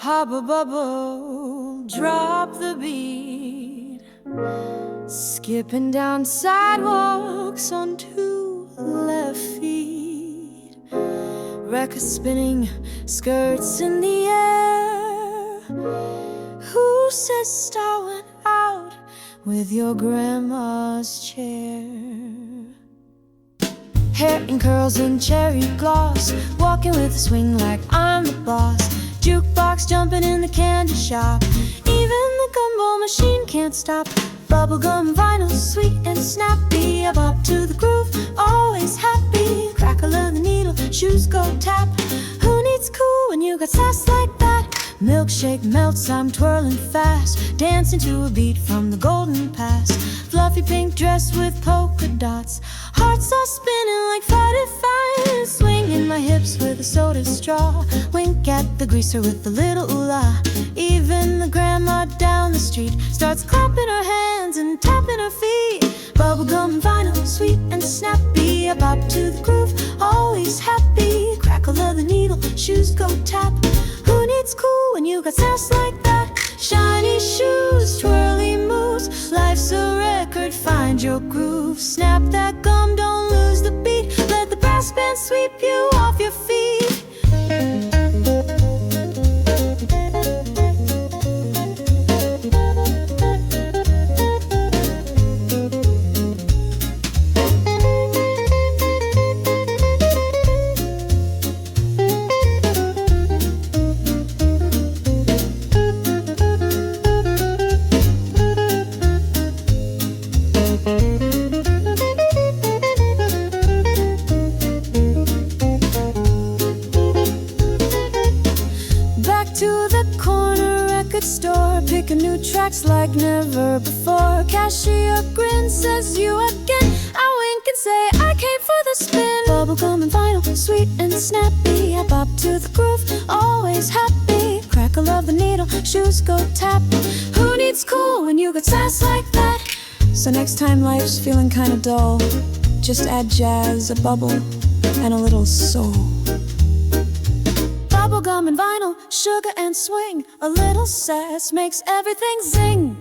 Pop a bubble, drop the beat, skipping down sidewalks on 2 left feet, record spinning, skirts in the air. Who says star went out with your grandma's chair? Hair in curls and cherry gloss, walking with a swing like I'm the boss. Jukebox jumping in the candy shop, even the gumball machine can't stop. Bubblegum vinyl, sweet and snappy, a bop to the groove, always happy. Crackle of the needle, shoes go tap. Who needs cool when you got sass like that? Milkshake melts, I'm twirling fast, dancing to a beat from the golden past. Fluffy pink dress with polka dots, hearts are spinning like fire, swinging my hips with a soda straw. Wink at the greaser with a little ooh-la. Even the grandma down the street starts clapping her hands and tapping her feet. Bubblegum vinyl, sweet and snappy, a bop to the groove, always happy. Crackle of the needle, shoes go tap. Who needs cool when you got sass like that? Shiny shoes, twirly moves, life's a record, find your groove. Snap that gum, don't lose the beat, let the brass band sweep you off your feet. Store, picking new tracks like never before. Cashier grin, says you again. I wink and say I came for the spin. Bubblegum and vinyl, sweet and snappy, I bop to the groove, always happy. Crackle of the needle, shoes go tap. Who needs cool when you got sass like that? So next time life's feeling kinda dull, just add jazz, a bubble, and a little soul. Bubblegum and vinyl, sugar and swing, a little sass makes everything zing.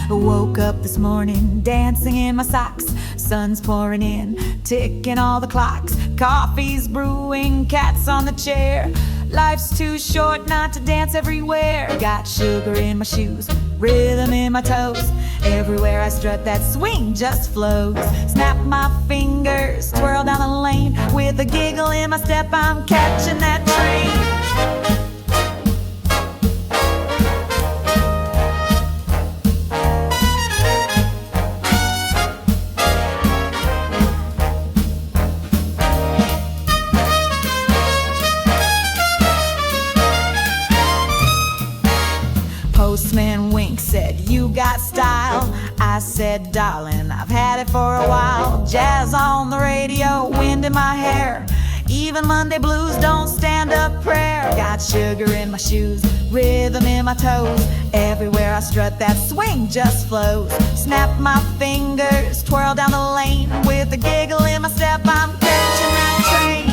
Woke up this morning, dancing in my socks. Sun's pouring in, ticking all the clocks. Coffee's brewing, cats on the chair. Life's too short not to dance everywhere. Got sugar in my shoes, rhythm in my toes. Everywhere I strut, that swing just flows. Snap my fingers, twirl down the lane. With a giggle in my step, I'm catching that train. Postman Wink said, you got style. I said, darling, I've had it for a while. Jazz on the radio, wind in my hair. Even Monday blues don't stand up prayer. Got sugar in my shoes, rhythm in my toes. Everywhere I strut, that swing just flows. Snap my fingers, twirl down the lane. With a giggle in my step, I'm catching that train.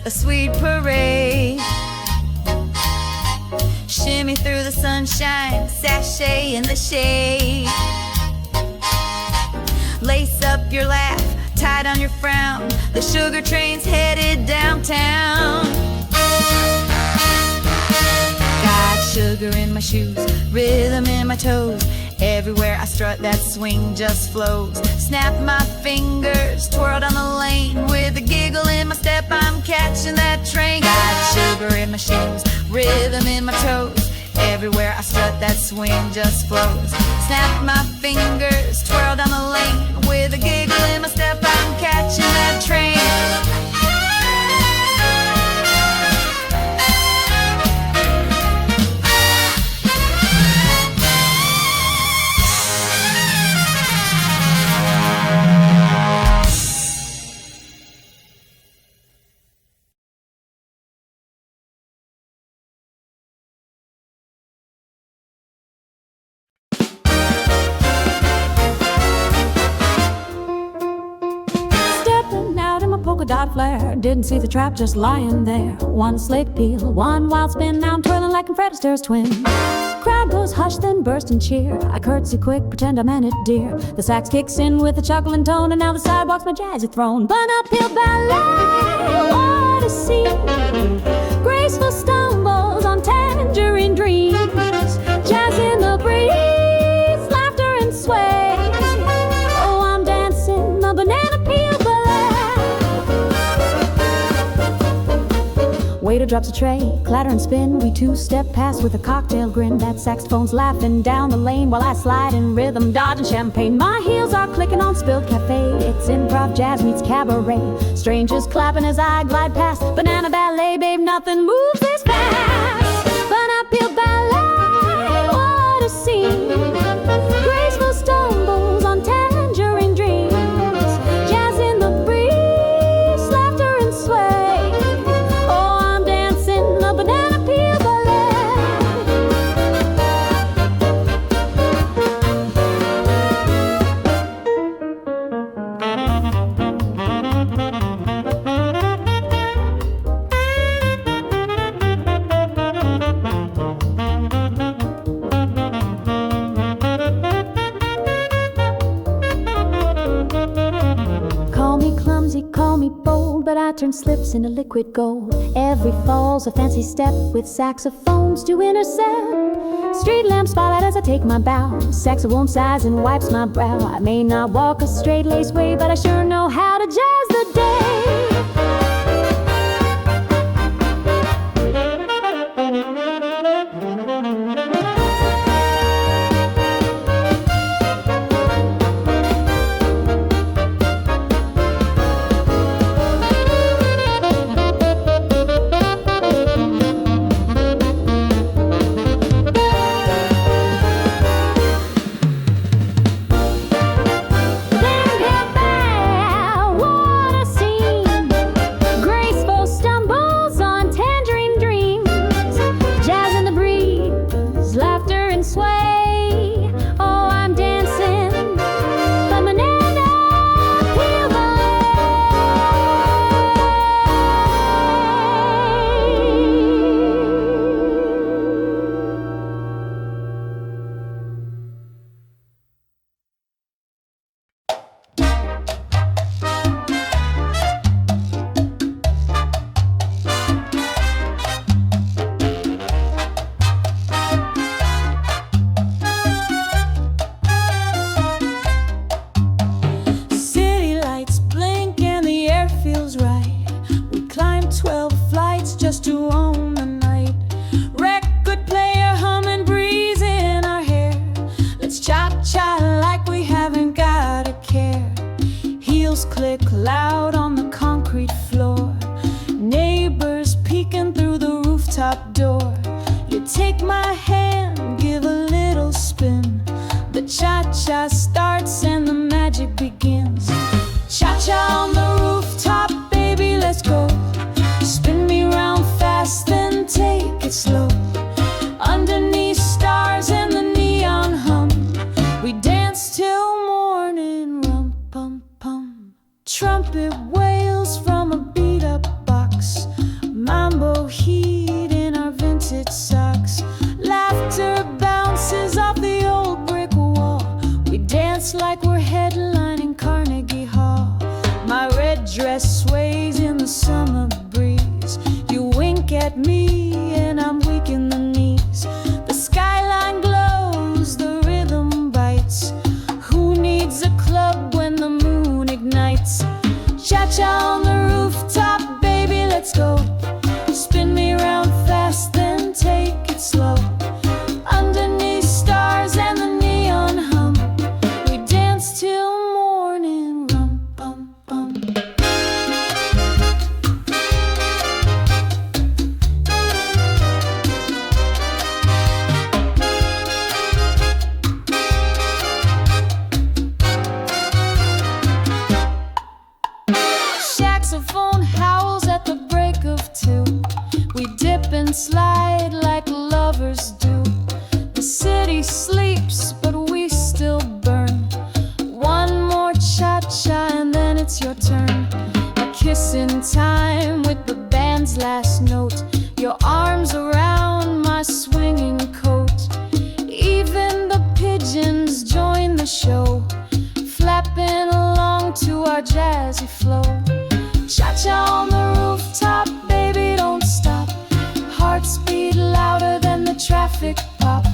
A sweet parade, shimmy through the sunshine, sashay in the shade. Lace up your laugh, tie down your frown. The sugar train's headed downtown. my shoes, rhythm in my toes. Everywhere I strut, that swing just flows. Snap my fingers, twirl down the lane. With a giggle in my step, I'm catching that train. Got sugar in my shoes, rhythm in my toes. Everywhere I strut, that swing just flows. Snap my fingers, twirl down the lane. With a giggle in my step, I'm catching that train. Polka dot flare, didn't see the trap just lying there. One slick peel, one wild spin, now I'm twirling like Fred Astaire's twin. Crowd goes hush, then burst and cheer. I curtsy quick, pretend I meant it, dear. The sax kicks in with a chuckling tone, and now the sidewalk's my jazzy throne. Bun uphill ballet, what a scene! Graceful stumbles on tangerine dreams. Jazz in the breeze, laughter and sway. Oh, I'm dancing the banana peel ballet. Waiter drops a tray, clatter and spin. We two-step past with a cocktail grin. That saxophone's laughing down the lane while I slide in rhythm, dodging champagne. My heels are clicking on spilled cafe. It's improv jazz meets cabaret. Strangers clapping as I glide past. Banana ballet, babe, nothing moves this fast. Bun uphill ballet, what a scene. Graceful stumbles on tangerine dreams. Jazz in the breeze, laughter and sway. Banana peel Call me clumsy, call me bold, but I turn slips into liquid gold. Every fall's a fancy step with saxophones to intercept. Street lamp spotlight as I take my bow. Saxophone sighs and wipes my brow. I may not walk a straight lace way, but I sure know how to jazz the day. Just to own the night. Record player humming, breeze in our hair. Let's cha-cha like we haven't got a care. Heels click loud on the concrete floor. Neighbors peeking through the rooftop door. You take my hand, give a little spin. The cha-cha starts and the magic begins. Cha-cha on the rooftop, baby, let's go. Spin me round fast, then take it slow. Underneath stars and the neon hum, we dance till morning, rum-pum-pum. Trumpet wails from a beat-up box. Mambo heat in our vintage socks. Laughter bounces off the old brick wall. We dance like we're headlining Carnegie Hall. My red dress sways in the summer breeze. You wink at me and I'm weak in the knees. The sky slide like lovers do. The city sleeps, but we still burn. One more cha-cha and then it's your turn. A kiss in time with the band's last note. Your arms around my swinging coat. Even the pigeons join the show, flapping along to our jazzy flow. Cha-cha on the rooftop, baby, don't stop. Hearts beat louder than the traffic pop.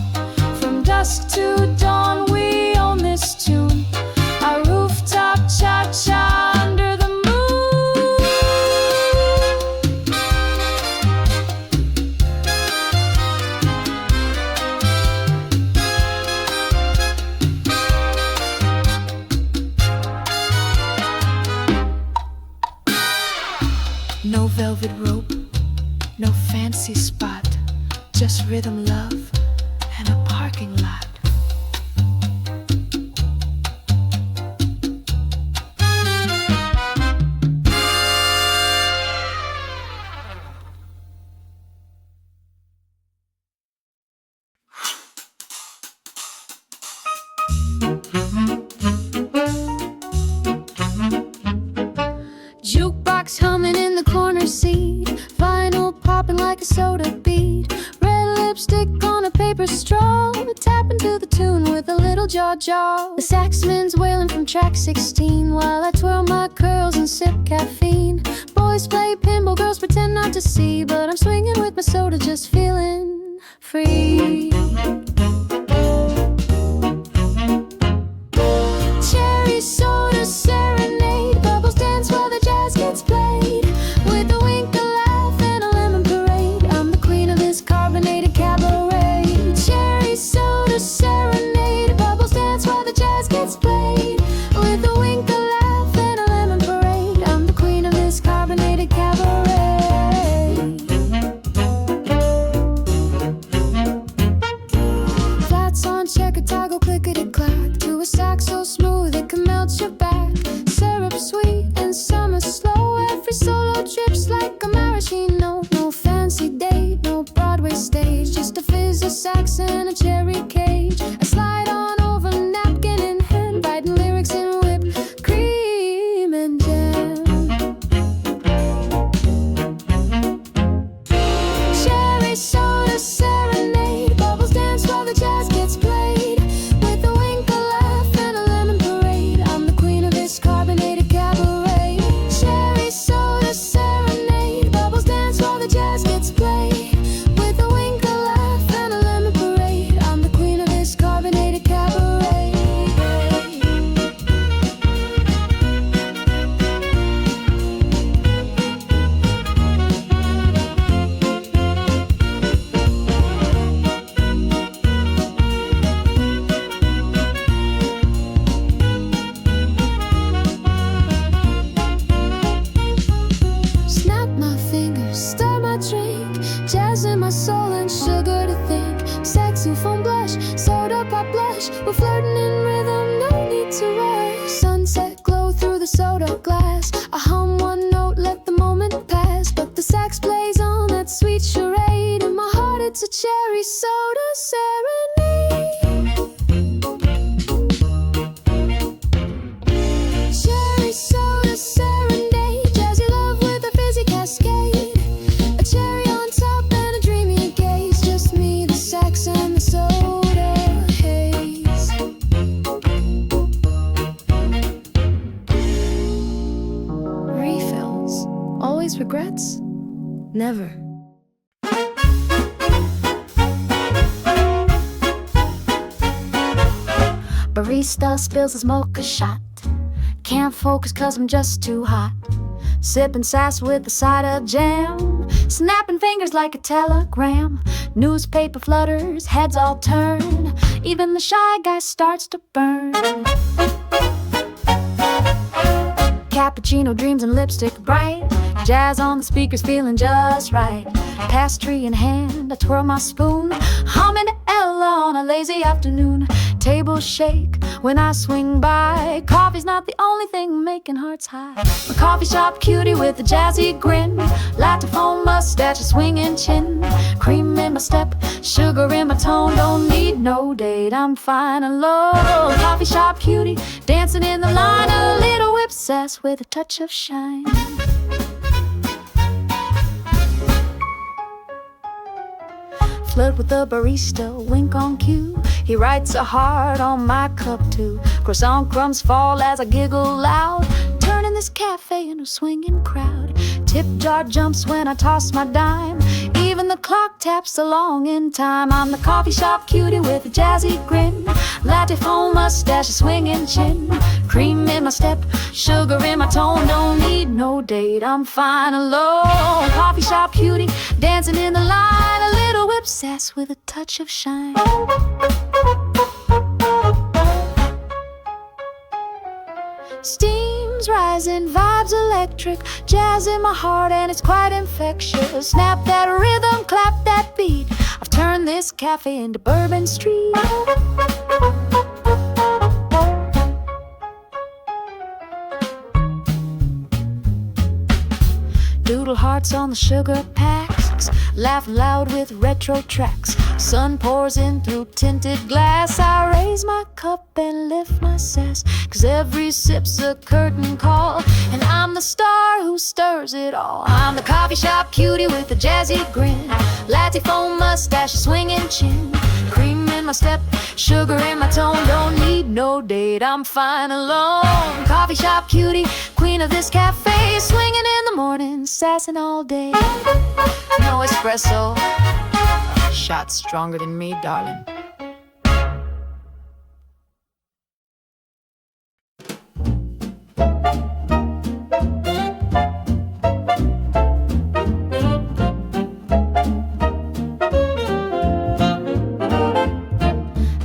From dusk to dawn, we own this tune. Our rooftop cha-cha under the no velvet rope, no fancy spot, just rhythm, love, and a parking lot. Jukebox humming in the corner seat, vinyl popping like a soda beat. Red lipstick on a paper straw, tapping to the tune with a little jaw-jaw. The saxman's wailing from track 16 while I twirl my curls and sip caffeine. Boys play pinball, girls pretend not to see, but I'm swinging with my soda, just feeling free. Cherry soda serenade, bubbles dance while the jazz gets played. With a wink, a laugh, and a lemon parade, I'm the queen of this carbonated cabaret. Cherry soda serenade, bubbles dance while the jazz gets played. With a wink, a laugh, and a lemon parade, I'm the queen of this carbonated cabaret. Flats on checkered toggle, clickety-clack, to a sax so smooth it can melt your back. Syrup sweet and summer slow, every solo trips like a maraschino. No fancy date, no Broadway stage, just a fizz, a sax, and a cherry cage. I slide on over, napkin in hand, writing lyrics in whipped cream and jam. Cherry soda serenade, bubbles dance while the jazz gets played. With a wink, a laugh, and a lemon parade, I'm the queen of this carbonated cabaret. Cherry soda serenade, bubbles dance while the jazz gets played. With a wink, a laugh, and a lemon parade, I'm the queen of this carbonated cabaret. Snap my fingers, stir my drink, jazz in my soul and sugar to think. Saxophone blush, soda pop blush, we're flirting in rhythm, no need to rush. Sunset glow through the soda glass, I hum one note, let the moment pass. But the sax plays on that sweet charade, in my heart it's a cherry soda serenade. Cherry soda serenade, jazzy love with a fizzy cascade. A cherry on top and a dreamy gaze, just me, the sax, and the soda haze. Refills, always regrets? Never. Barista spills his mocha shot, can't focus cause I'm just too hot. Sipping sass with a side of jam, snapping fingers like a telegram. Newspaper flutters, heads all turn, even the shy guy starts to burn. Cappuccino dreams and lipstick bright, jazz on the speakers feeling just right. Pastry in hand, I twirl my spoon, humming Ella on a lazy afternoon. Tables shake when I swing by, coffee's not the only thing making hearts high. A coffee shop cutie with a jazzy grin, latte foam mustache, a swinging chin, in my step, sugar in my tone. Don't need no date, I'm fine alone. Coffee shop cutie, dancing in the line, a little obsessed with a touch of shine. Flirt with the barista, wink on cue. He writes a heart on my cup too. Croissant crumbs fall as I giggle loud, turning this cafe into a swinging crowd. Tip jar jumps when I toss my dime, even the clock taps along in time. I'm the coffee shop cutie with a jazzy grin, latte foam mustache, a swinging chin. Cream in my step, sugar in my tone. Don't need no date, I'm fine alone. Coffee shop cutie, dancing in the line, a little obsessed with a touch of shine. Steam's rising, vibes electric, jazz in my heart and it's quite infectious. Snap that rhythm, clap that beat, I've turned this cafe into Bourbon Street. Doodle hearts on the sugar packs, laugh loud with retro tracks. Sun pours in through tinted glass, I raise my cup and lift my sass, 'cause every sip's a curtain call, and I'm the star who stirs it all. I'm the coffee shop cutie with a jazzy grin, latte foam mustache, a swinging chin. Cream in my step, sugar in my tone. Don't need no date, I'm fine alone. Coffee shop cutie, queen of this cafe, swinging in the morning, sassing all day. No espresso, shot stronger than me, darling.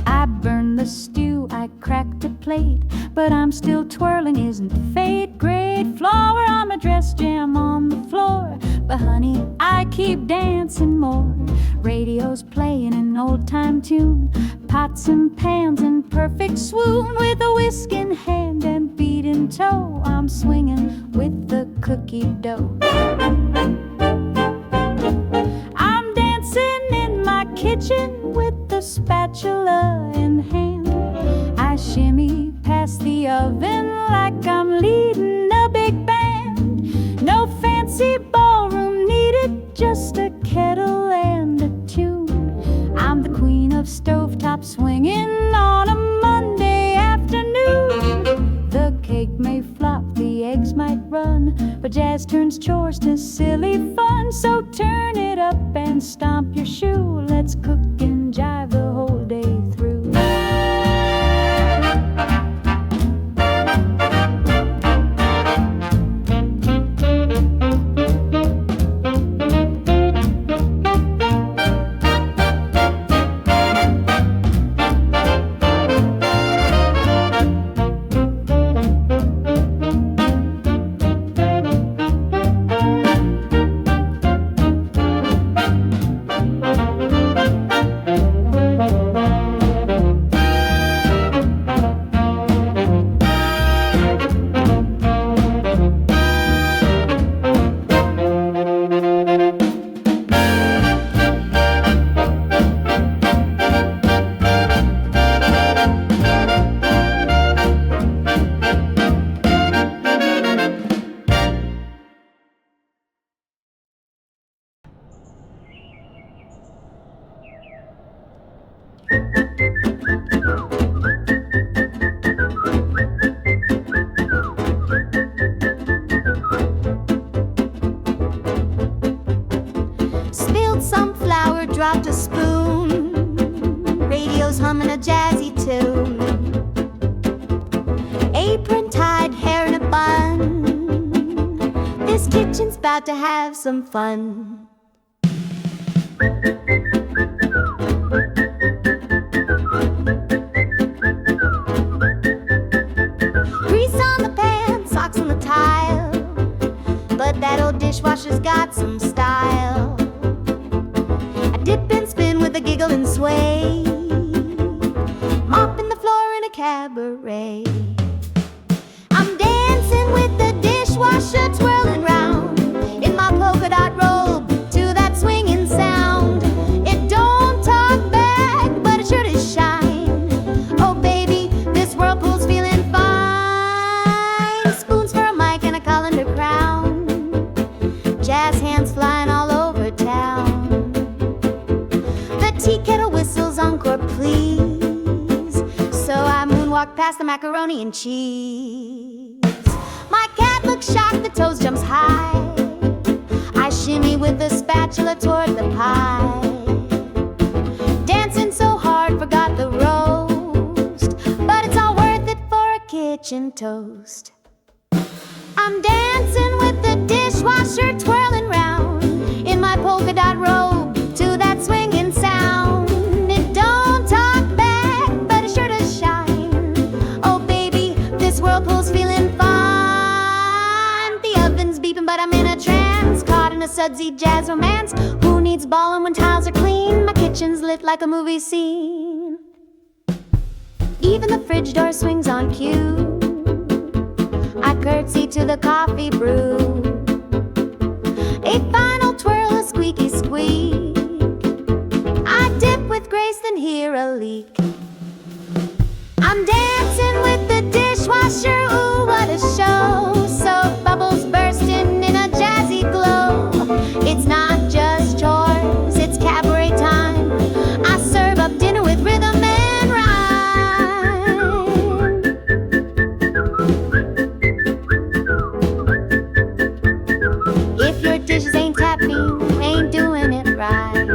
I burned the stew, I cracked a plate, but I'm still twirling, isn't the fate great? Flower on my dress, jam on the floor, but honey, I keep dancing more. Radio's playing an old-time tune, pots and pans in perfect swoon. With a whisk in hand and beat in tow, I'm swinging with the cookie dough. I'm dancing in my kitchen with the spatula in hand. I shimmy past the oven like I'm leading a big band. No fancy ballroom needed, just a kettle and a tune. I'm the queen of stovetop swinging on a Monday afternoon. The cake may flop, the eggs might run, but jazz turns chores to silly fun. So turn it up and stomp your shoe, let's cook and jive the whole day through. Spilled some flour, dropped a spoon. Radio's humming a jazzy tune. Apron tied, hair in a bun. This kitchen's about to have some fun. Grease on the pan, socks on the tile, but that old dishwasher's got some style. I dip and spin with a giggle and sway, mopping the floor in a cabaret. I'm dancing with the dishwasher twirling round in my polka dot robe to that swinging sound. It past the macaroni and cheese. My cat looks shocked, the toes jumps high. I shimmy with the spatula toward the pie. Dancing so hard, forgot the roast, but it's all worth it for a kitchen toast. I'm dancing with the dishwasher twirling round in my polka dot robe to that swinging sound. It don't talk back, but it sure does shine. Oh baby, this whirlpool's feeling fine. The oven's beeping, but I'm in a trance, caught in a sudsy jazz romance. Who needs ballin' when tiles are clean? My kitchen's lit like a movie scene. Even the fridge door swings on cue. I curtsy to the coffee brew. A final twirl, a squeaky squeak. I dip with grace, then hear a leak. I'm dancing with the dishwasher, ooh, what a show. Soap bubbles bursting in a jazzy glow. It's not just chores, it's cabaret time. I serve up dinner with rhythm and rhyme. If your dishes ain't tapping, ain't doing it right.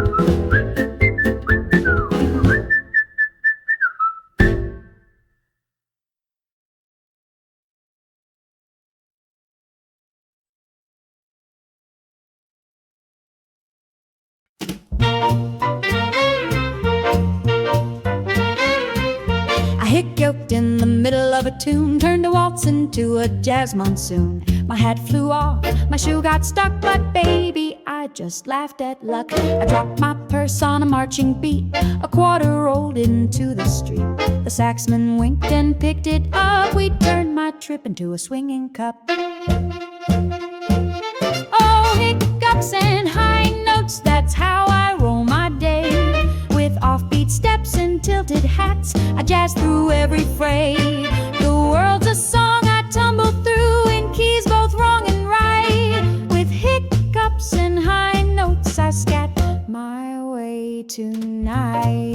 I hiccuped in the middle of a tune, turned a waltz into a jazz monsoon. My hat flew off, my shoe got stuck, but baby, I just laughed at luck. I dropped my purse on a marching beat, a quarter rolled into the street. The saxman winked and picked it up, we turned my trip into a swinging cup. Oh, hiccups and high notes, that's how I roll my day. With offbeat steps and tilted hats, I jazz through every fray. The world's a song I tumble through in keys both wrong and right. With hiccups and high notes, I scat my way tonight.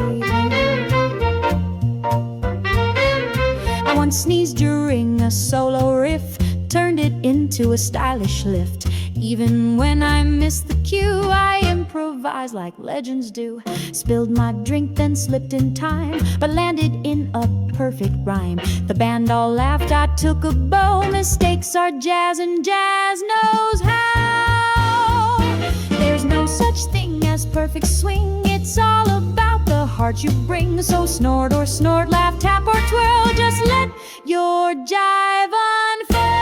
I once sneezed during a solo riff, turned it into a stylish lift. Even when I missed the cue, I improvised like legends do. Spilled my drink, then slipped in time, but landed in a perfect rhyme. The band all laughed, I took a bow. Mistakes are jazz, and jazz knows how. There's no such thing as perfect swing, it's all about the heart you bring. So snort or snort, laugh, tap or twirl, just let your jive unfurl.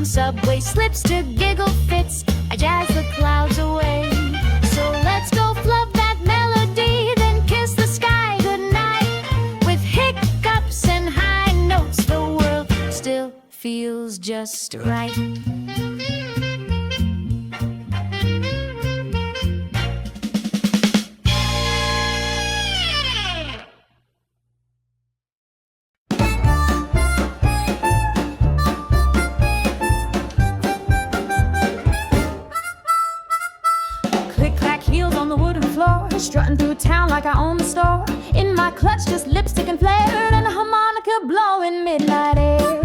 Subway slips to giggle fits, I jazz the clouds away. So let's go flub that melody, then kiss the sky goodnight. With hiccups and high notes, the world still feels just right. Strutting through town like I own the store. In my clutch, just lipstick and flair, and a harmonica blowing midnight air.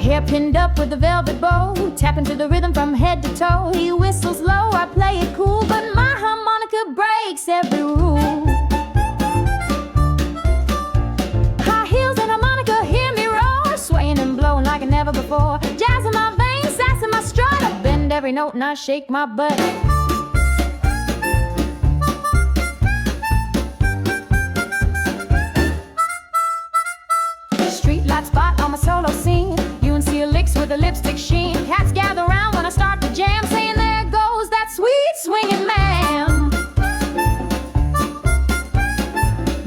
Hair pinned up with a velvet bow, tapping to the rhythm from head to toe. He whistles low, I play it cool, but my harmonica breaks every rule. High heels and harmonica, hear me roar, swaying and blowing like never before. Jazz in my veins, sass in my strut, I bend every note and I shake my butt. solo scene. You and see licks with a lipstick sheen. Cats gather round when I start to jam, saying there goes that sweet swinging man.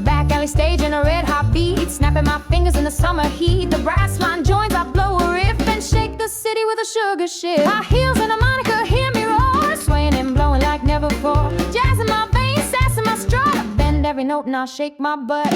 Back alley stage in a red hot beat, snapping my fingers in the summer heat. The brass line joins, I blow a riff and shake the city with a sugar shift. High heels and a Monica, hear me roar, swaying and blowing like never before. Jazz in my veins, sass in my strut. I bend every note and I shake my butt.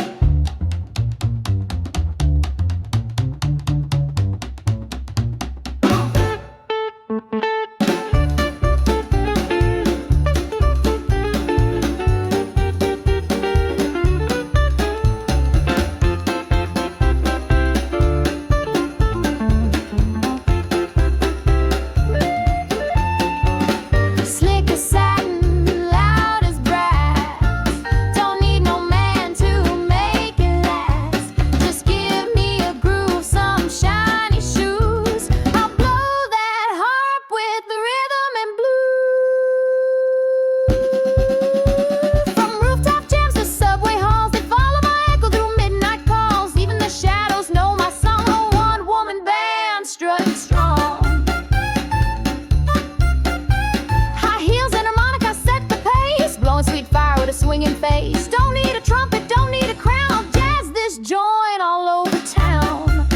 Swinging face. Don't need a trumpet, don't need a crown. I'll jazz this joint all over town.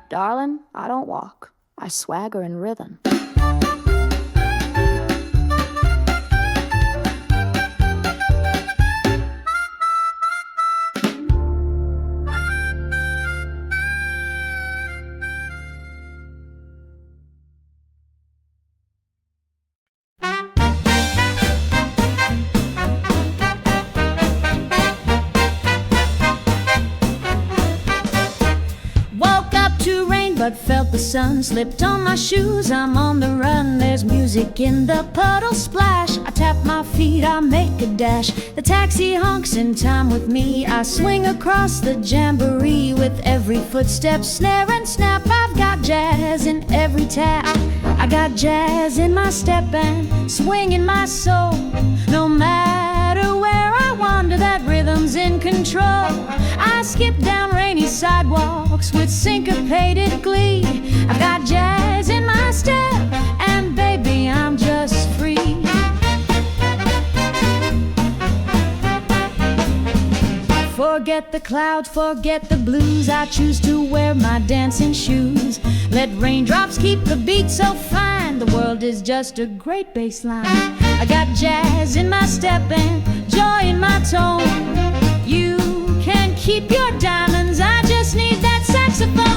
Darling, I don't walk, I swagger in rhythm. But felt the sun, slipped on my shoes, I'm on the run. There's music in the puddle splash. I tap my feet, I make a dash. The taxi honks in time with me. I swing across the jamboree with every footstep, snare and snap. I've got jazz in every tap. I got jazz in my step and swing in my soul. No matter where I wander, that rhythm's in control. I skip down rainy sidewalks with syncopated glee. I've got jazz in my step, and baby, I'm just free. Forget the clouds, forget the blues. I choose to wear my dancing shoes. Let raindrops keep the beat so fine. The world is just a great bass line. I got jazz in my step and joy in my tone. You can keep your diamonds, I just need that saxophone.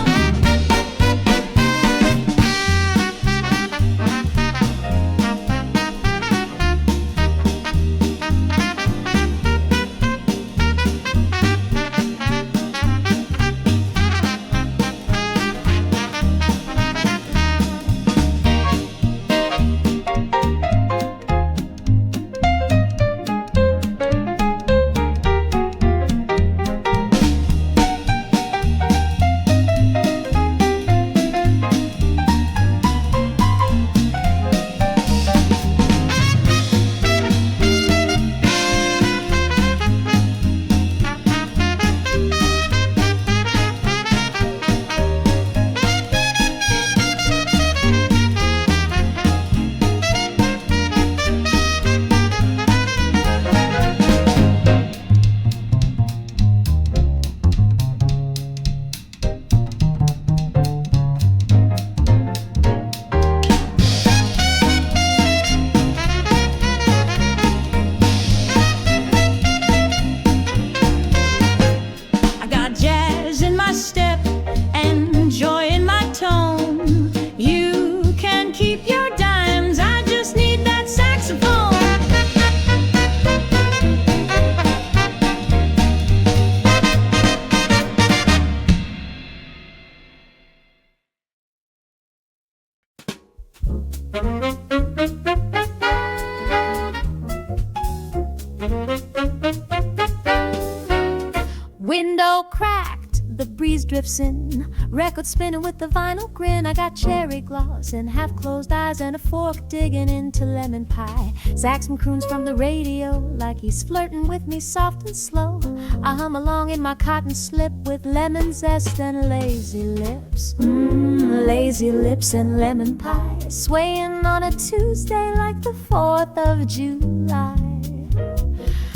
Window cracked, The breeze drifts in, record spinning with the vinyl grin. I got cherry gloss and half-closed eyes and a fork digging into lemon pie. Saxon croons from the radio like he's flirting with me soft and slow. I hum along in my cotton slip with lemon zest and lazy lips. Lazy lips and lemon pie, swaying on a Tuesday like the 4th of July.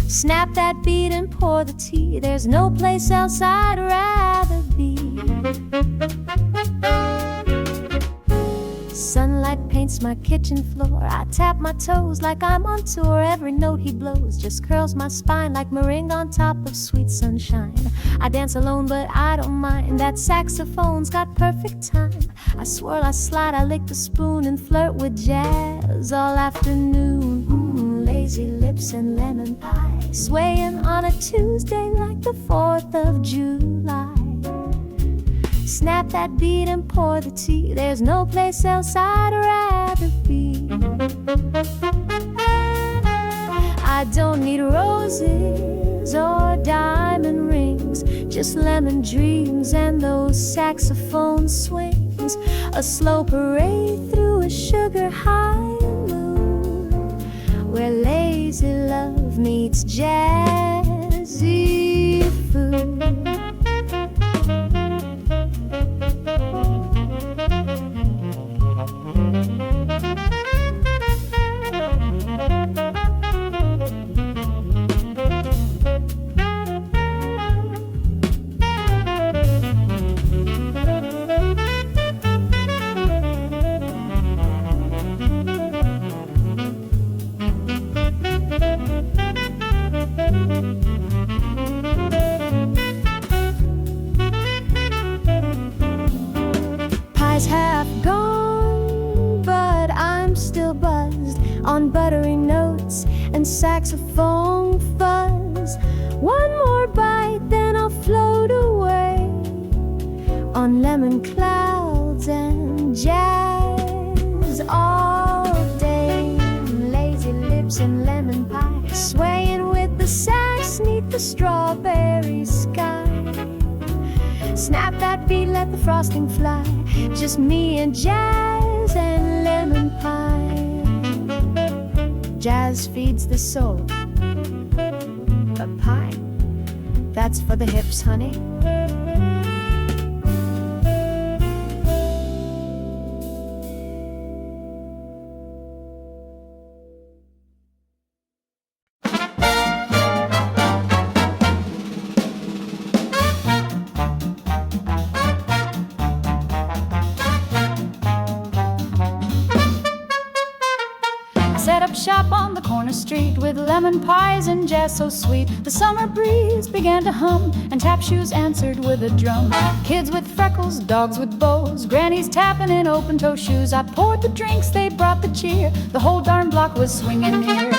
Snap that beat and pour the tea. There's no place else I'd rather be. Sunlight paints my kitchen floor. I tap my toes like I'm on tour. Every note he blows just curls my spine like meringue on top of sweet sunshine. I dance alone but I don't mind. That saxophone's got perfect time. I swirl, I slide, I lick the spoon and flirt with jazz all afternoon. Lazy lips and lemon pie, swaying on a Tuesday like the 4th of July. Snap that beat and pour the tea. There's no place else I'd rather be. I don't need roses or diamond rings, just lemon dreams and those saxophone swings. A slow parade through a sugar high moon, where lazy love meets jazzy food. Half gone, but I'm still buzzed on buttery notes and saxophone fuzz. One more bite, then I'll float away on lemon clouds and jazz all day. Lazy lips and lemon pie, swaying with the sax 'neath the strawberry sky. Snap that beat, let the frosting fly. Just me and jazz and lemon pie. Jazz feeds the soul. A pie, that's for the hips, honey. Set up shop on the corner street with lemon pies and jazz so sweet. The summer breeze began to hum and tap shoes answered with a drum. Kids with freckles, dogs with bows, grannies tapping in open-toe shoes. I poured the drinks, they brought the cheer. The whole darn block was swinging near.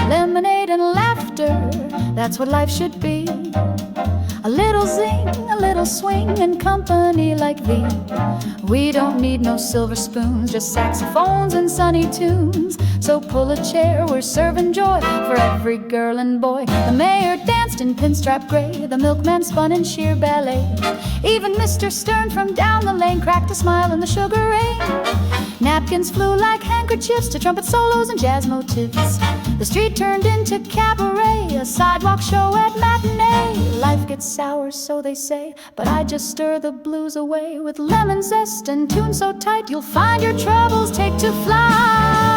Lemonade and laughter, that's what life should be. A little zing, a little swing, and company like thee. We don't need no silver spoons, just saxophones and sunny tunes. So pull a chair, we're serving joy for every girl and boy. The mayor danced in pinstripe gray, the milkman spun in sheer ballet. Even Mr. Stern from down the lane cracked a smile in the sugar rain. Napkins flew like handkerchiefs to trumpet solos and jazz motifs. The street turned into cabaret, a sidewalk show at matinee. Life gets sour, so they say, but I just stir the blues away with lemon zest and tunes so tight you'll find your troubles take to flight.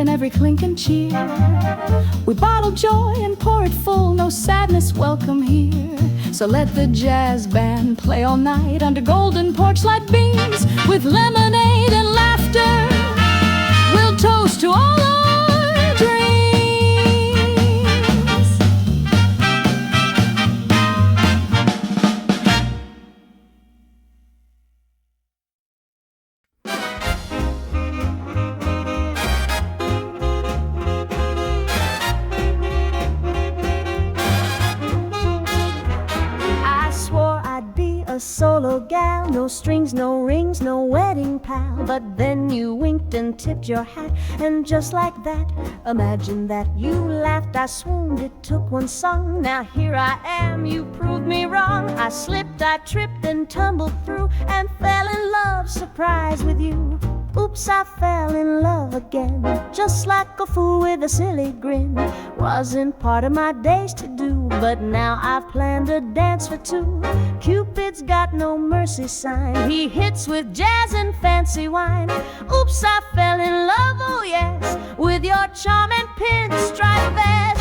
in every clink and cheer. We bottle joy and pour it full, no sadness welcome here. So let the jazz band play all night under golden porch light beams. With lemonade and laughter, we'll toast to all our dreams. Solo gal, no strings, no rings, no wedding pal. But then you winked and tipped your hat, and just like that, imagine that, you laughed, I swooned, it took one song. Now here I am, you proved me wrong. I slipped, I tripped and tumbled through, and fell in love, surprise with you. Oops, I fell in love again, just like a fool with a silly grin. Wasn't part of my days to do, but now I've planned a dance for two. Cupid's got no mercy sign, he hits with jazz and fancy wine. Oops, I fell in love, oh yes, with your charm and pinstripe vest.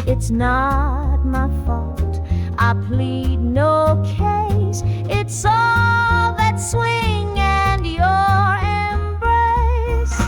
It's not my fault, I plead no case. It's all that swing and your embrace.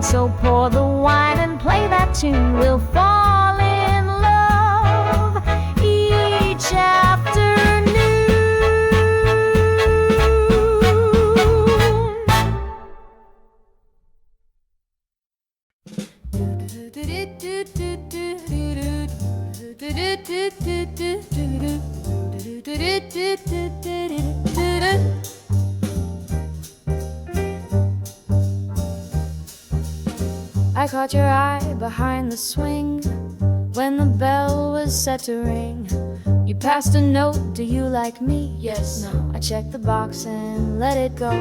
So pour the wine and play that tune. We'll fall in love each afternoon. I caught your eye behind the swing when the bell was set to ring. You passed a note, do you like me? Yes, no. I checked the box and let it go.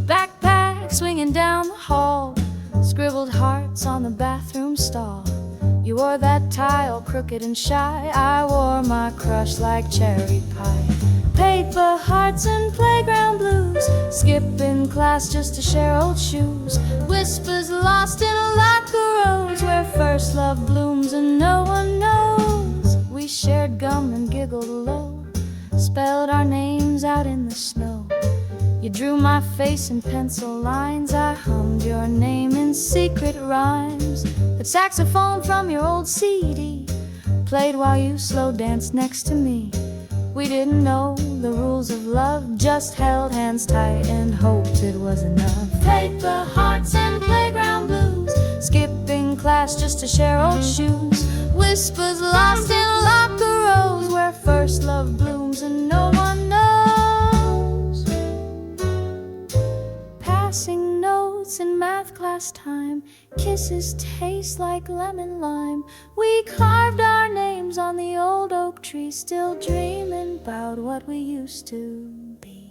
Backpack swinging down the hall, scribbled hearts on the bathroom stall. You wore that tie all crooked and shy, I wore my crush like cherry pie. Paper hearts and playground blues, skipping class just to share old shoes. Whispers lost in a locker rose, where first love blooms and no one knows. We shared gum and giggled low, spelled our names out in the snow. You drew my face in pencil lines, I hummed your name in secret rhymes. That saxophone from your old CD played while you slow danced next to me. We didn't know the rules of love, just held hands tight and hoped it was enough. Paper hearts and playground blues, skipping class just to share old shoes. Whispers lost in a locker rose, where first love blooms and no one knows. Passing notes in math class time, kisses taste like lemon lime. We carved our names on the old oak tree, still dreaming about what we used to be.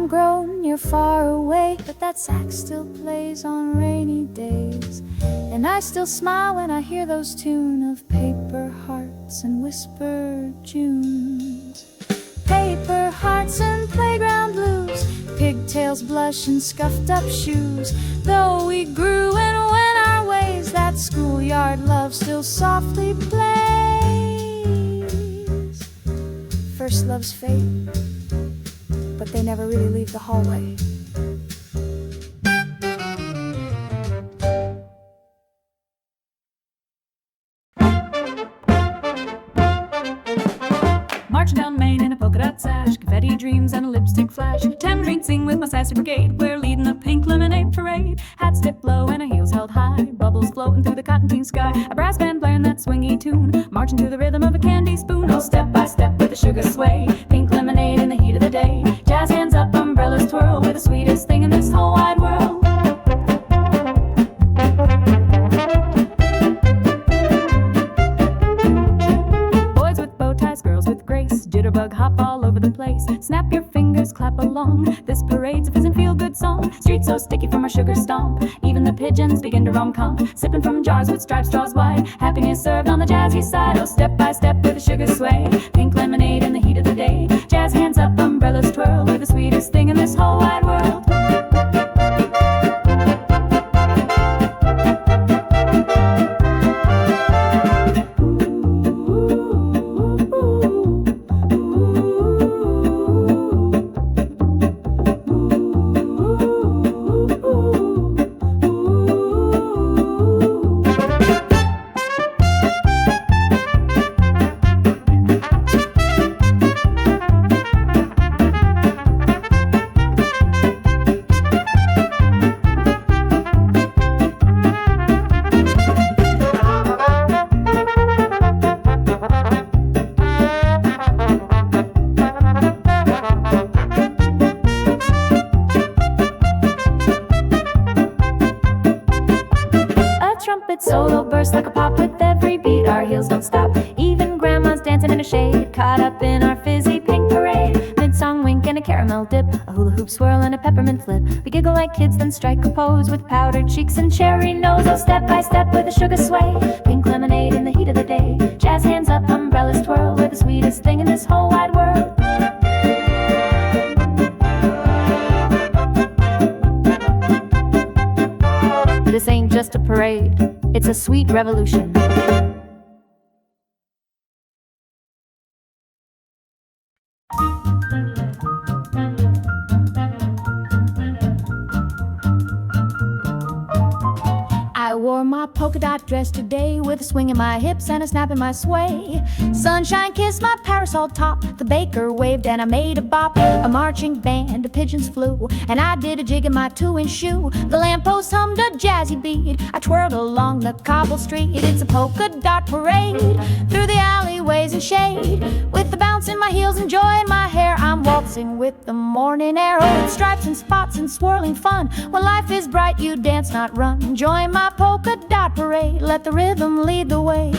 I'm grown, you're far away, but that sax still plays on rainy days. And I still smile when I hear those tunes of paper hearts and whispered Junes. Paper hearts and playground blues, pigtails blush and scuffed up shoes. Though we grew and went our ways, that schoolyard love still softly plays. First loves fade, but they never really leave the hallway. Marching down Main in a polka dot sash, confetti dreams and a lipstick flash. Tambourine sing with my sassy brigade, we're leading the pink lemonade parade. Hats tipped low and our heels held high, bubbles floating through the cotton teen sky. A brass band blaring that swingy tune, marching to the rhythm of a candy spoon. Oh, step by step with a sugar sway, pink lemonade in the heat of the day. Jazz hands up, umbrellas twirl, we're the sweetest thing in this whole wide world. Jitterbug hop all over the place. Snap your fingers, clap along. This parade's a fizzin' feel-good song. Streets so sticky from our sugar stomp. Even the pigeons begin to rom-com, sipping from jars with striped straws wide. Happiness served on the jazzy side. Oh, step by step with a sugar sway. Pink lemonade in the heat of the day. Jazz hands up, umbrellas twirl. We're the sweetest thing in this whole wide world. Solo burst like a pop with every beat. Our heels don't stop. Even grandma's dancing in a shade, caught up in our fizzy pink parade. Mid-song wink and a caramel dip, a hula hoop swirl and a peppermint flip. We giggle like kids, then strike a pose with powdered cheeks and cherry nose. Oh, step by step with a sugar sway. Pink lemonade in the heat of the day. Jazz hands up, umbrellas twirl. We're the sweetest thing in this whole wide world. This ain't just a parade, it's a sweet revolution. I wore my polka dot dress today with a swing in my hips and a snap in my sway. Sunshine kissed my parasol top, the baker waved and I made a bop. A marching band of pigeons flew and I did a jig in my 2-inch shoe. The lamppost hummed a jazzy beat, I twirled along the cobble street. It's a polka dot parade through the alleyways and shade. With the bounce in my heels and joy in my hair, I'm waltzing with the morning air. Oh, it's stripes and spots and swirling fun. When life is bright, you dance, not run. Join my polka dot parade, let the rhythm lead the way.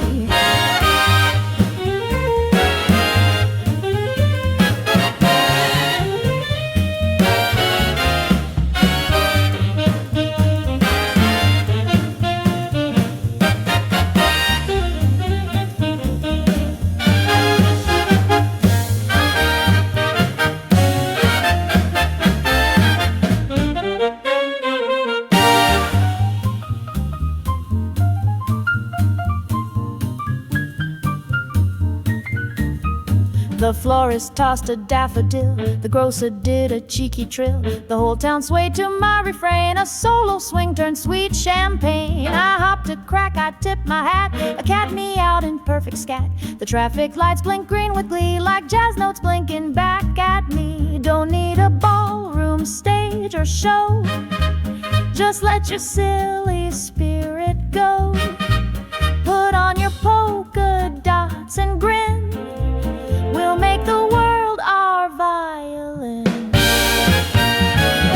The florist tossed a daffodil, the grocer did a cheeky trill. The whole town swayed to my refrain, a solo swing turned sweet champagne. I hopped a crack, I tipped my hat, a cat meowed in perfect scat. The traffic lights blinked green with glee, like jazz notes blinking back at me. Don't need a ballroom, stage, or show, just let your silly spirit go. Put on your polka dots and grin, we'll make the world our violin.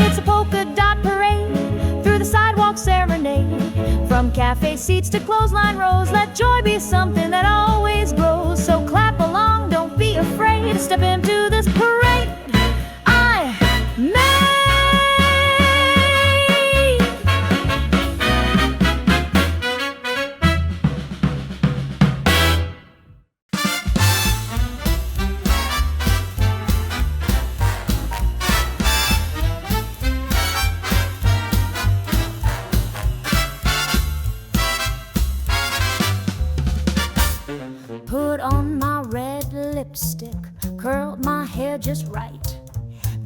It's a polka dot parade through the sidewalk serenade. From cafe seats to clothesline rows, let joy be something that always grows. So clap along, don't be afraid, step into this parade. I made hair just right.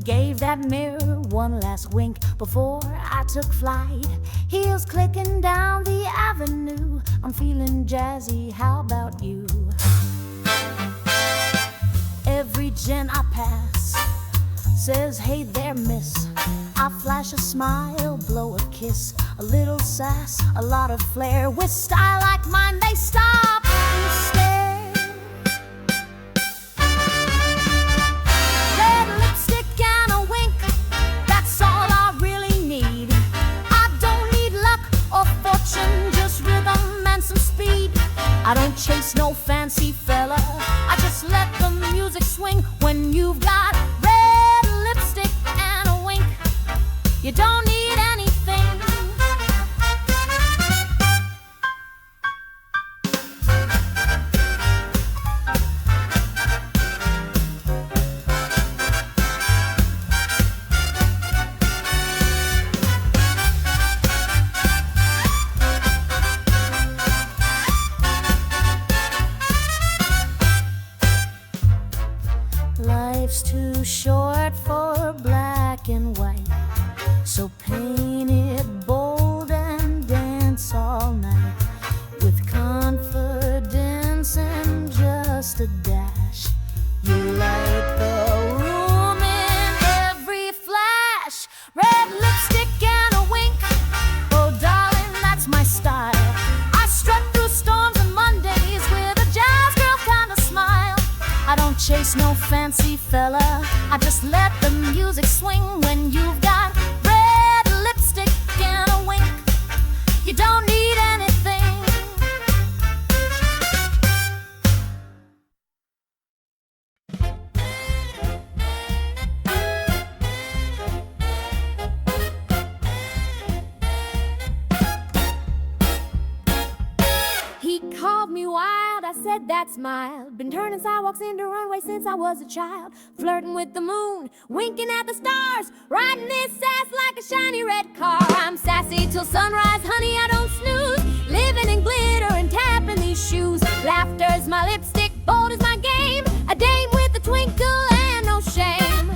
Gave that mirror one last wink before I took flight. Heels clicking down the avenue, I'm feeling jazzy, how about you? Every gent I pass says, hey there, miss. I flash a smile, blow a kiss, a little sass, a lot of flair. With style like mine, they stop and stare. Red lipstick and a wink, that's all I really need. I don't need luck or fortune, just rhythm and some speed. I don't chase no fancy fella, I just let the music swing. When you've got red lipstick and a wink, you don't need anything. Life's too short for black and white, so paint it bold and dance all night with confidence and just a dash. You light the room in every flash. Red lipstick and a wink, oh darling, that's my style. I strut through storms and Mondays with a jazz girl kind of smile. I don't chase no fancy fella, I just let the music swing. When you've got red lipstick and a wink, you don't need anything. He called me wild, I said that smile. Been turning sidewalks into runways since I was a child. Flirting with the moon, winking at the stars, riding this ass like a shiny red car. I'm sassy till sunrise, honey, I don't snooze. Living in glitter and tapping these shoes. Laughter's my lipstick, bold is my game. A dame with a twinkle and no shame.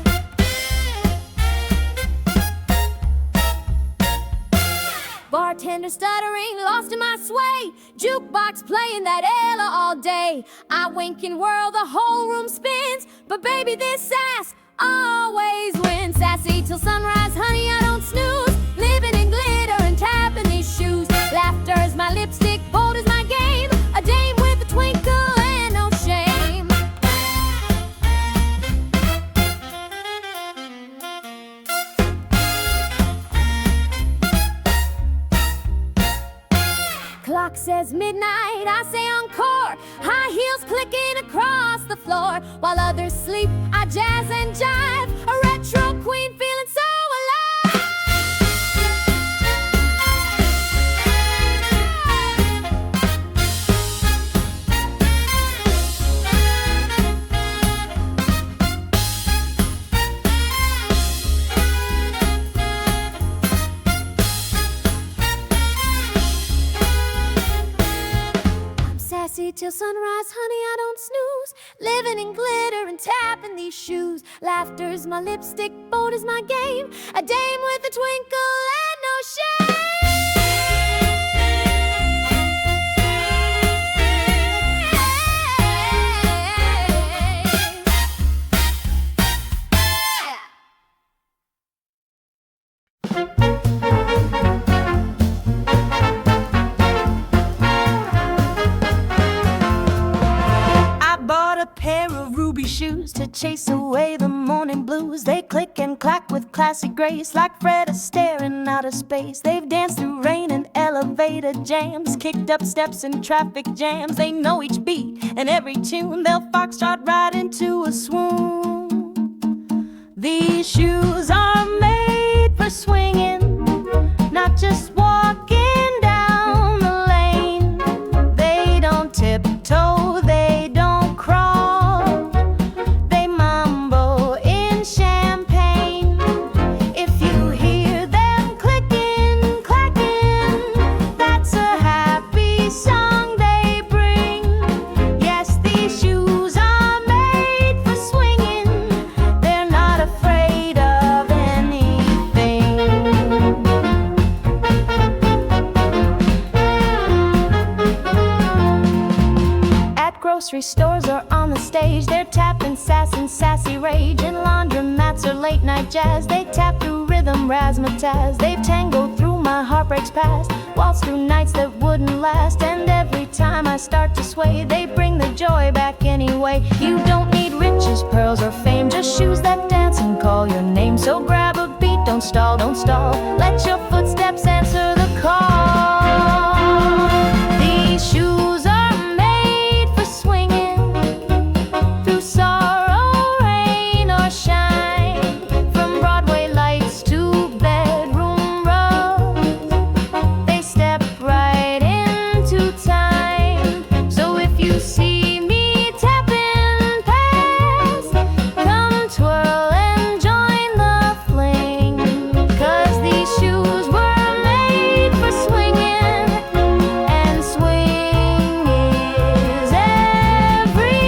Bartender stuttering, lost in my sway. Jukebox playing that Ella all day. I wink and whirl, the whole room spins. But baby, this ass always wins. Sassy till sunrise, honey, I don't snooze. Living in glitter and tapping these shoes. Laughter's my lipstick, bold is my game. A dame with a twinkle and no shame. Clock says midnight, I say encore. High heels clicking across the floor. While others sleep, I jazz and jive. A retro queen feeling so alive. Sassy till sunrise, honey, I don't snooze. Living in glitter and tapping these shoes. Laughter's my lipstick, bold is my game. A dame with a twinkle and no shame. Shoes to chase away the morning blues. They click and clack with classy grace, like Fred Astaire in outer space. They've danced through rain and elevator jams, kicked up steps in traffic jams. They know each beat and every tune. They'll foxtrot right into a swoon. These shoes are made for swinging, not just walking down the lane. They don't tiptoe, they don't crawl. stores or on the stage. They're tapping sass and sassy rage. In laundromats or late night jazz, they tap through rhythm, razzmatazz. They tango through my heartbreaks past, waltz through nights that wouldn't last. And every time I start to sway, they bring the joy back anyway. You don't need riches, pearls, or fame, just shoes that dance and call your name. So grab a beat, don't stall, don't stall. Let your footsteps answer the call. These shoes are made for swinging through sorrow, rain, or shine. From Broadway lights to bedroom rug, they step right into time. So if you see me tapping past, come twirl and join the fling. 'Cause these shoes were made for swinging, and swing is everything.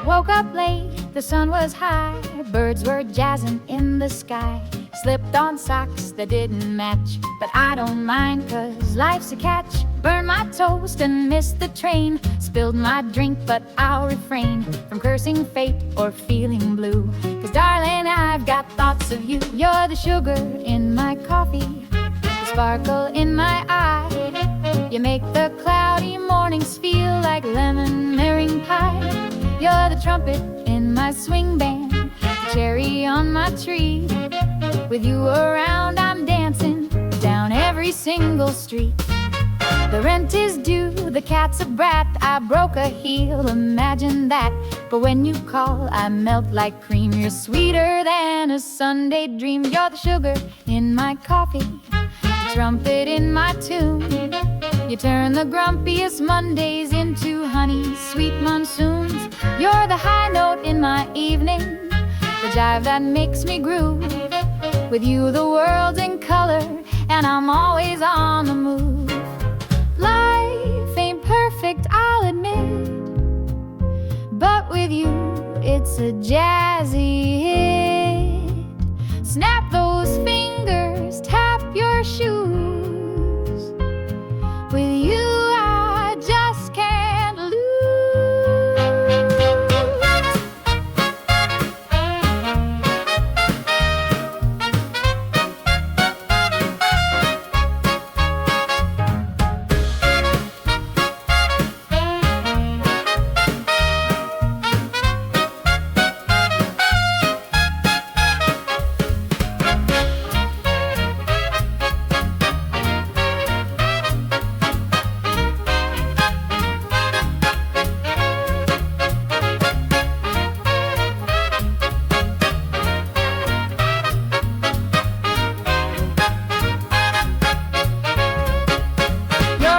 Woke up late, the sun was high, birds were jazzing in the sky. Slipped on socks that didn't match, but I don't mind 'cause life's a catch. Burned my toast and missed the train, spilled my drink but I'll refrain from cursing fate or feeling blue. 'Cause darling, I've got thoughts of you. You're the sugar in my coffee, the sparkle in my eye. You make the cloudy mornings feel like lemon meringue pie. You're the trumpet in my swing band, the cherry on my tree. With you around, I'm dancing down every single street. The rent is due, the cat's a brat. I broke a heel, imagine that. But when you call, I melt like cream. You're sweeter than a Sunday dream. You're the sugar in my coffee, the trumpet in my tune. You turn the grumpiest Mondays into honey, sweet monsoons. You're the high note in my evening, the jive that makes me groove. With you the world's in color, and I'm always on the move. Life ain't perfect, I'll admit, but with you it's a jazzy hit. Snap those fingers, tap your shoes. With you I just can't lose.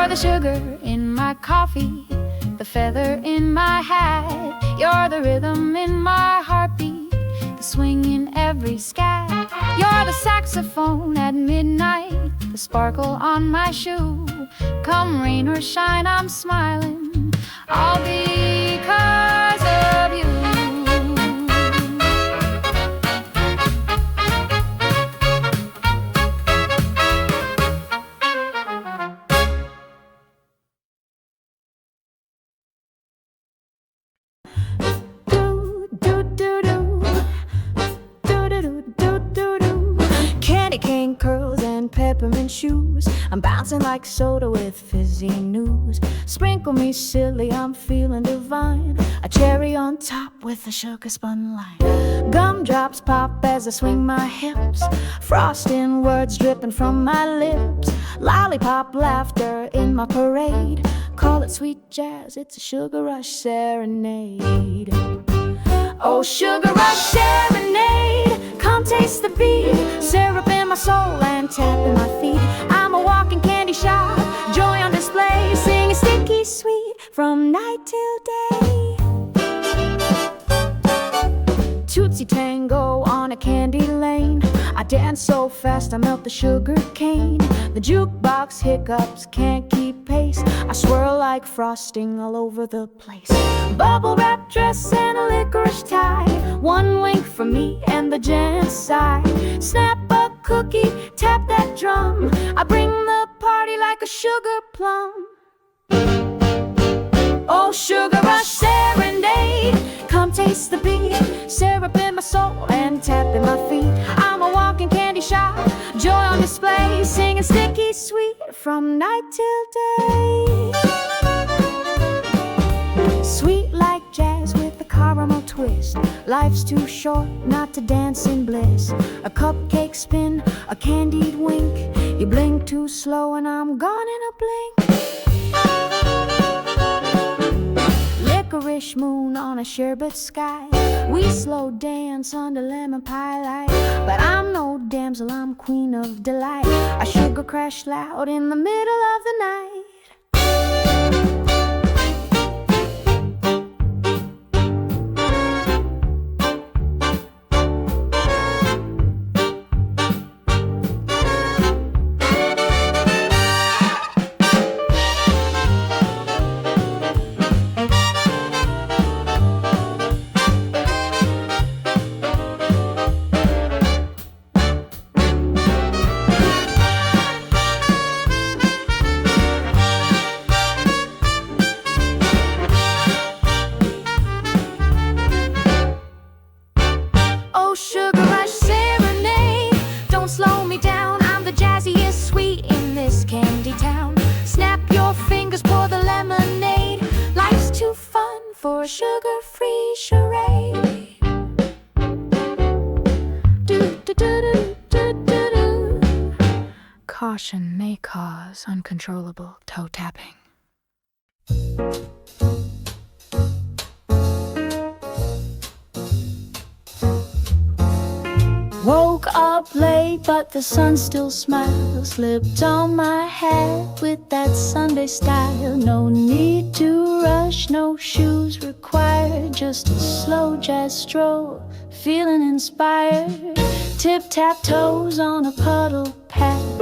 The sugar in my coffee, the feather in my hat. You're the rhythm in my heartbeat, the swing in every scat. You're the saxophone at midnight, the sparkle on my shoe. Come rain or shine, I'm smiling, all because of you. Candy cane curls and peppermint shoes. I'm bouncing like soda with fizzy news. Sprinkle me silly, I'm feeling divine. A cherry on top with a sugar spun line. Gumdrops pop as I swing my hips. Frosting words dripping from my lips. Lollipop laughter in my parade. Call it sweet jazz, it's a sugar rush serenade. Oh, sugar rush serenade, come taste the beat. Syrup in my soul and tap in my feet. I'm a walking candy shop, joy on display. Singing sticky sweet from night till day. Tootsie tango on a candy lane. I dance so fast I melt the sugar cane. The jukebox hiccups can't keep pace. I swirl like frosting all over the place. Bubble wrap dress and a licorice tie. One wink for me and the gent sigh. Snap a cookie, tap that drum. I bring the party like a sugar plum. Oh, sugar rush serenade, come taste the beat. Syrup in my soul and tap in my feet. I'm a walking candy shop, joy on display, singing sticky sweet from night till day. Sweet like jazz with a caramel twist. Life's too short not to dance in bliss. A cupcake spin, a candied wink. You blink too slow and I'm gone in a blink. Licorice moon on a sherbet sky. We slow dance under lemon pie light. But I'm no damsel, I'm queen of delight. A sugar crash loud in the middle of the night. Sugar rush serenade, don't slow me down. I'm the jazziest sweet in this candy town. Snap your fingers, pour the lemonade. Life's too fun for a sugar-free charade. Do-do-do-do-do-do-do. Caution may cause uncontrollable toe tapping. Woke up late, but the sun still smiles. Slipped on my hat with that Sunday style. No need to rush, no shoes required. Just a slow jazz stroll, feeling inspired. Tip-tap-toes on a puddle path,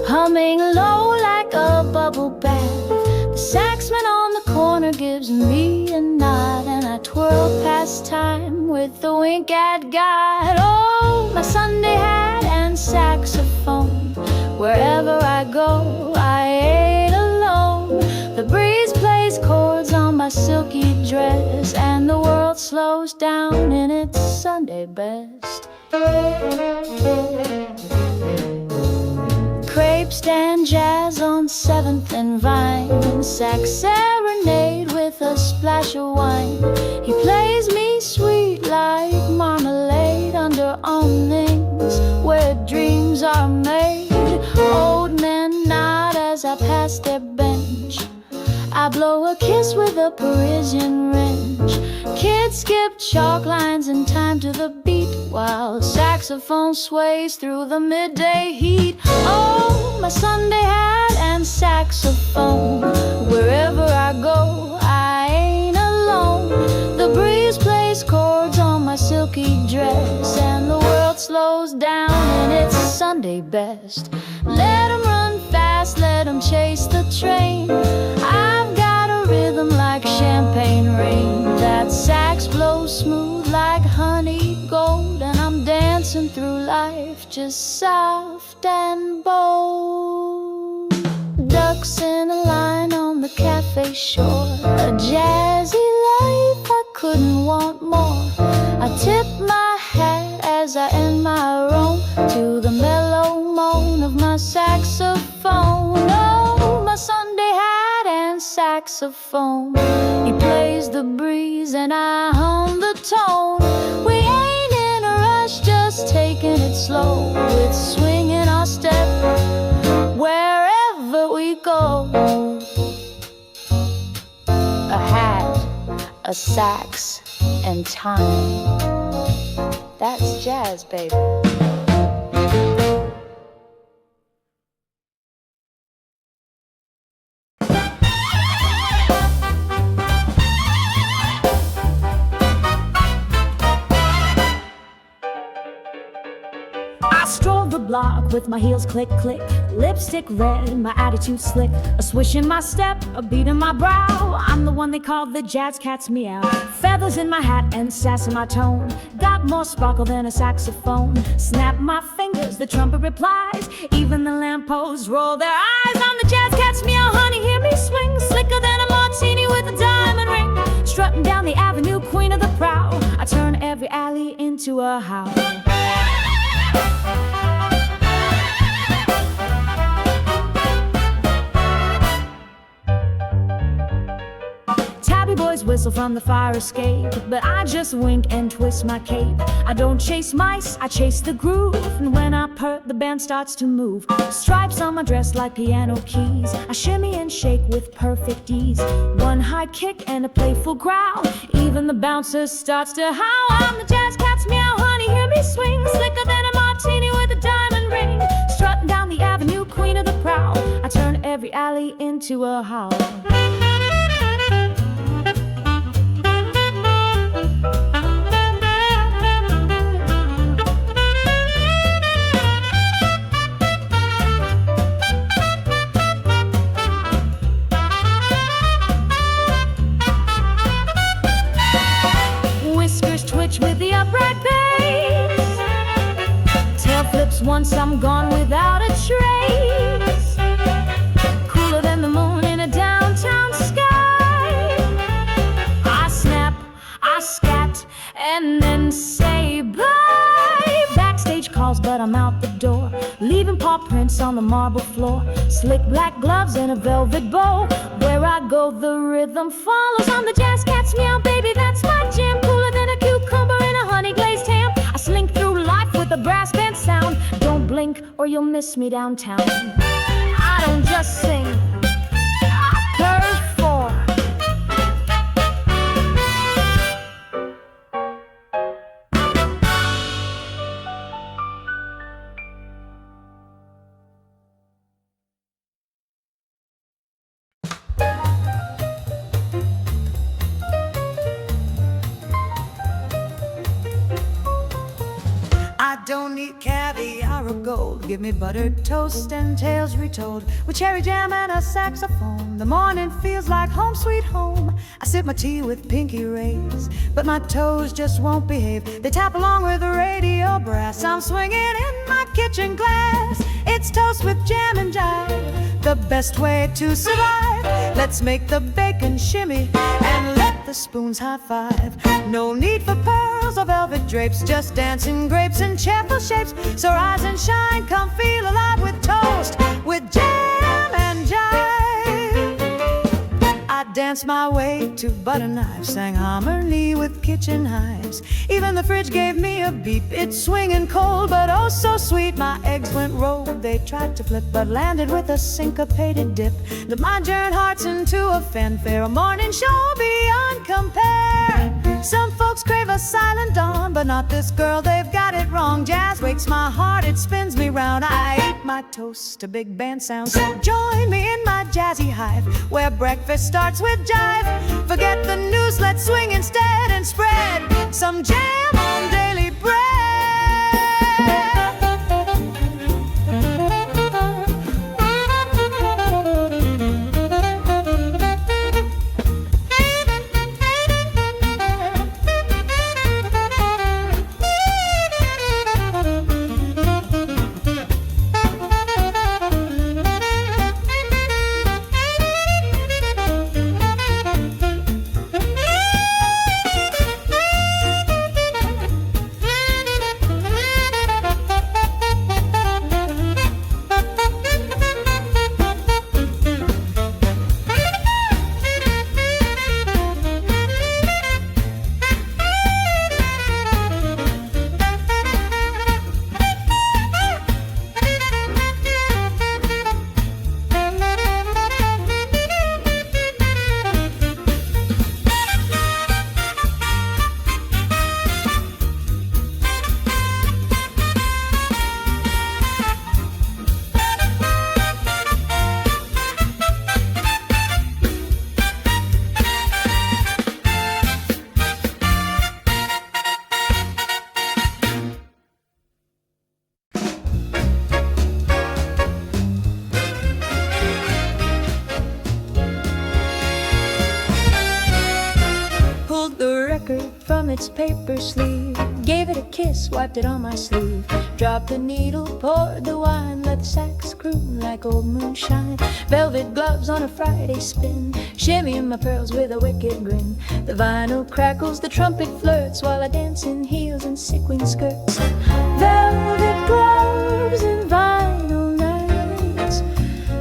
humming low like a bubble bath. The saxman on the corner gives me a nod, and I twirl past time with a wink at God. Oh, my Sunday hat and saxophone. Wherever I go, I ain't alone. The breeze plays chords on my silky dress, and the world slows down in its Sunday best. Crepes and jazz on 7th and Vine. Sax serenade with a splash of wine. He plays me sweet like marmalade under awnings where dreams are made. Old men nod as I pass their bench. I blow a kiss with a Parisian wrench. Kids skip chalk lines in time to the beat, while saxophone sways through the midday heat. Oh, my Sunday hat and saxophone. Wherever I go, I ain't alone. The breeze plays chords on my silky dress, and the world slows down in its Sunday best. Let 'em run fast, let 'em chase the train. I've got a rhythm like champagne rain. That sax blows smooth like honey gold, and I'm dancing through life just soft and bold. Ducks in a line on the cafe shore. A jazzy life, I couldn't want more. I tip my hat as I end my roam to the mellow moan of my saxophone. Oh, my Sunday hat and saxophone. He plays the breeze and I hum the tone. We ain't in a rush, just taking it slow, with swinging our step wherever we go. A hat, a sax, and time. That's jazz, baby. block with my heels click, click. Lipstick red, my attitude slick. A swish in my step, a beat in my brow. I'm the one they call the jazz cat's meow. Feathers in my hat and sass in my tone. Got more sparkle than a saxophone. Snap my fingers, the trumpet replies. Even the lampposts roll their eyes. I'm the jazz cat's meow, honey, hear me swing. Slicker than a martini with a diamond ring. Strutting down the avenue, queen of the prowl. I turn every alley into a howl. Tabby boys whistle from the fire escape, but I just wink and twist my cape. I don't chase mice, I chase the groove. And when I purr, the band starts to move. Stripes on my dress like piano keys. I shimmy and shake with perfect ease. One high kick and a playful growl. Even the bouncer starts to howl. I'm the jazz cat's meow, honey, hear me swing. Slicker than a martini with a diamond ring. Strutting down the avenue, queen of the prowl. I turn every alley into a howl. With the upright bass, tail flips once I'm gone without a trace. Cooler than the moon in a downtown sky. I snap, I scat, and then say bye. Backstage calls, but I'm out the door, leaving paw prints on the marble floor. Slick black gloves and a velvet bow. Where I go, the rhythm follows. I'm the jazz cat's meow, baby, that's my jam. Cooler than a cucumber in a honey glazed ham. I slink through life with a brass band sound. Don't blink or you'll miss me downtown. I don't just sing, I perform. I don't need caviar or gold. Give me buttered toast and tales retold with cherry jam and a saxophone. The morning feels like home sweet home. I sip my tea with pinky rays, but my toes just won't behave. They tap along with the radio brass. I'm swinging in my kitchen glass. It's toast with jam and jive, the best way to survive. Let's make the bacon shimmy and let the spoons high five. No need for pearls or velvet drapes, just dancing grapes and cheerful shapes. So rise and shine, come feel alive with toast, with jam and jive. I danced my way to butter knives, sang harmony with kitchen hives. Even the fridge gave me a beep. It's swinging cold, but oh so sweet. My eggs went rogue, they tried to flip, but landed with a syncopated dip. That my journey hearts into a fanfare, a morning show beyond compare. Some folks crave a silent dawn, but not this girl, they've got it wrong. Jazz wakes my heart, it spins me round. I eat my toast to big band sound. So join me in my jazzy hive, where breakfast starts with jive. Forget the news, let's swing instead and spread some jam on daily bread. from its paper sleeve. Gave it a kiss, wiped it on my sleeve. Dropped the needle, poured the wine, let the sax croon like old moonshine. Velvet gloves on a Friday spin, shimmying my pearls with a wicked grin. The vinyl crackles, the trumpet flirts, while I dance in heels and sequin skirts. Velvet gloves and vinyl nights,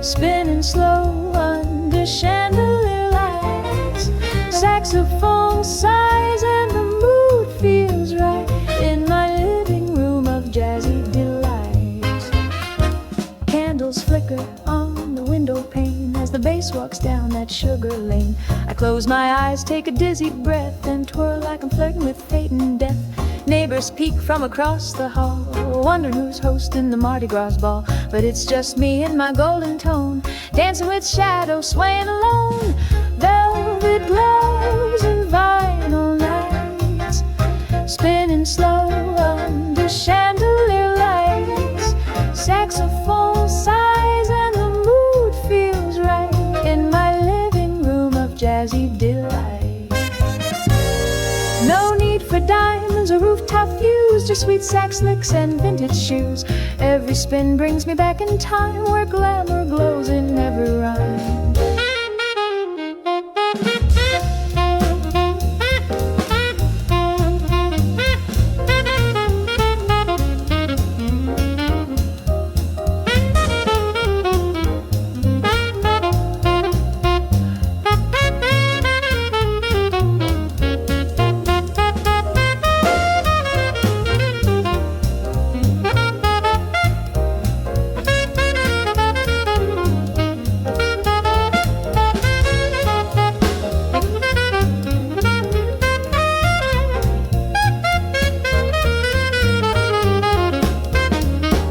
spinning slow under chandelier lights. Saxophone sighs and the mood feels right in my living room of jazzy delight. Candles flicker on the window pane as the bass walks down that sugar lane. I close my eyes, take a dizzy breath, and twirl like I'm flirting with fate and death. Neighbors peek from across the hall, wondering who's hosting the Mardi Gras ball. But it's just me and my golden tone, dancing with shadows, swaying alone. Velvet gloves and vinyl nights, spinning slow under chandelier lights. Saxophone sighs and the mood feels right in my living room of jazzy delight. No need for diamonds or rooftop views, just sweet sax licks and vintage shoes. Every spin brings me back in time where glamour glows in every rhyme.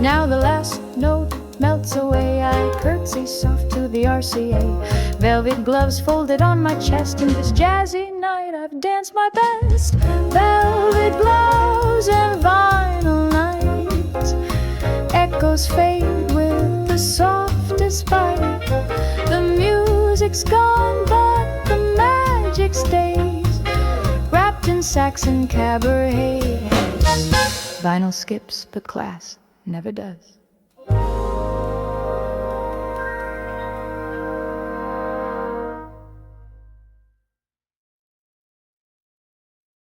Now the last note melts away, I curtsy soft to the RCA. Velvet gloves folded on my chest, in this jazzy night I've danced my best. Velvet gloves and vinyl nights, echoes fade with the softest bite. The music's gone but the magic stays, wrapped in sax and cabaret. Vinyl skips but class never does.